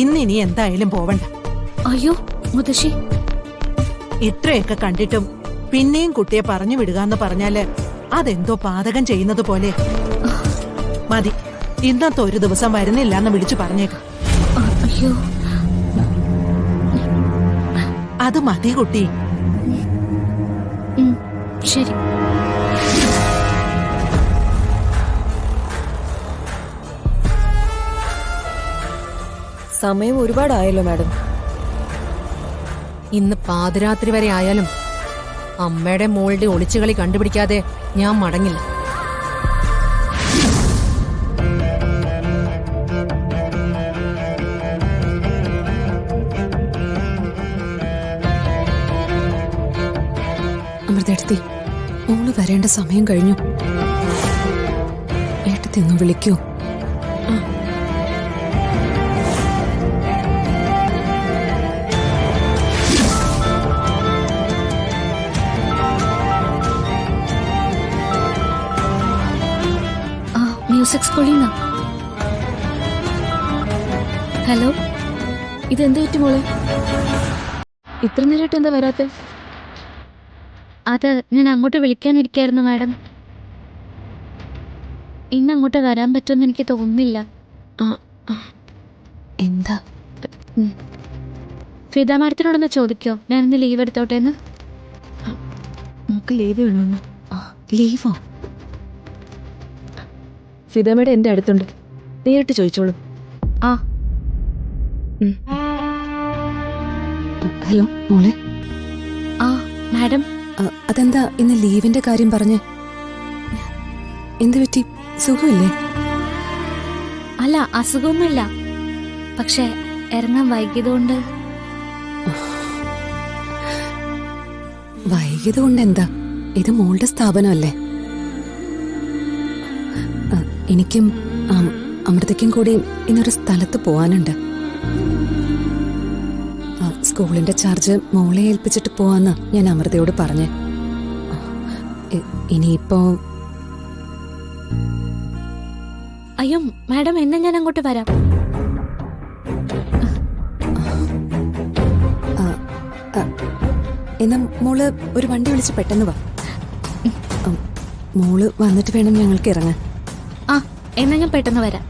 ഇന്നിനി എന്തായാലും പോവണ്ട. അയ്യോ മുത്തശ്ശി, ഇത്രയൊക്കെ കണ്ടിട്ടും പിന്നെയും കുട്ടിയെ പറഞ്ഞു വിടുകാന്ന് പറഞ്ഞാല് അതെന്തോ പാതകം ചെയ്യുന്നത് പോലെ. മതി, ഇന്നത്തെ ഒരു ദിവസം വരുന്നില്ല എന്ന് വിളിച്ചു പറഞ്ഞേക്കാം. അയ്യോ അത് മതി കുട്ടി. ശരി. സമയം ഒരുപാടായല്ലോ മാഡം. ഇന്ന് പാതിരാത്രി വരെ ആയാലും അമ്മയുടെ മോളുടെ ഒളിച്ചുകളി കണ്ടുപിടിക്കാതെ ഞാൻ മടങ്ങില്ല. അമൃതേട്ടത്തി, മോള് വരേണ്ട സമയം കഴിഞ്ഞു. ഏട്ടത്തി ഒന്ന് വിളിക്കൂ. മ്യൂസിക് സ്കൂളിൽ നിന്നാ. ഹലോ, ഇതെന്ത് പറ്റി മോളെ? ഇത്ര നേരമായിട്ട് എന്താ വരാത്തെ? അത് ഞാൻ അങ്ങോട്ട് വിളിക്കാനിരിക്കായിരുന്നു മാഡം. ഇന്ന് അങ്ങോട്ട് വരാൻ പറ്റുമെന്ന് എനിക്ക് തോന്നുന്നില്ല. എന്താ? ഫിദ മാഡത്തിനോടൊന്ന് ചോദിക്കോ ഞാൻ ഇന്ന് ലീവ് എടുത്തോട്ടേന്ന്. നമുക്ക് ലീവ് വേണമെന്ന്. ലീവോ? ഫിദമ്മയുടെ എൻ്റെ അടുത്തുണ്ട്, നേരിട്ട് ചോദിച്ചോളൂ. ഹലോ മോളെ. മാഡം, അതെന്താ ഇന്ന് ലീവിന്റെ കാര്യം പറഞ്ഞേ? എന്ത് പറ്റി? സുഖമില്ലേ? അല്ല, അസുഖമൊന്നുമില്ല. പക്ഷെ ഇറങ്ങാൻ വൈകിയതുകൊണ്ട്. വൈകിയത് കൊണ്ട് എന്താ? ഇത് മോളുടെ സ്ഥാപനമല്ലേ. എനിക്കും അമൃതയ്ക്കും കൂടി ഇന്നൊരു സ്ഥലത്ത് പോവാനുണ്ട്. സ്കൂളിന്റെ ചാർജ് മോളെ ഏൽപ്പിച്ചിട്ട് പോവാന്ന് ഞാൻ അമൃതയോട് പറഞ്ഞേ. ഇനിയിപ്പോ അയ്യോ മാഡം, എന്നാ ഞാൻ അങ്ങോട്ട് വരാം. എന്നാ മോള് ഒരു വണ്ടി വിളിച്ച് പെട്ടെന്ന് വാ. മോള് വന്നിട്ട് വേണം ഞങ്ങൾക്ക് ഇറങ്ങാൻ. എന്നാ ഞാൻ പെട്ടെന്ന് വരാം.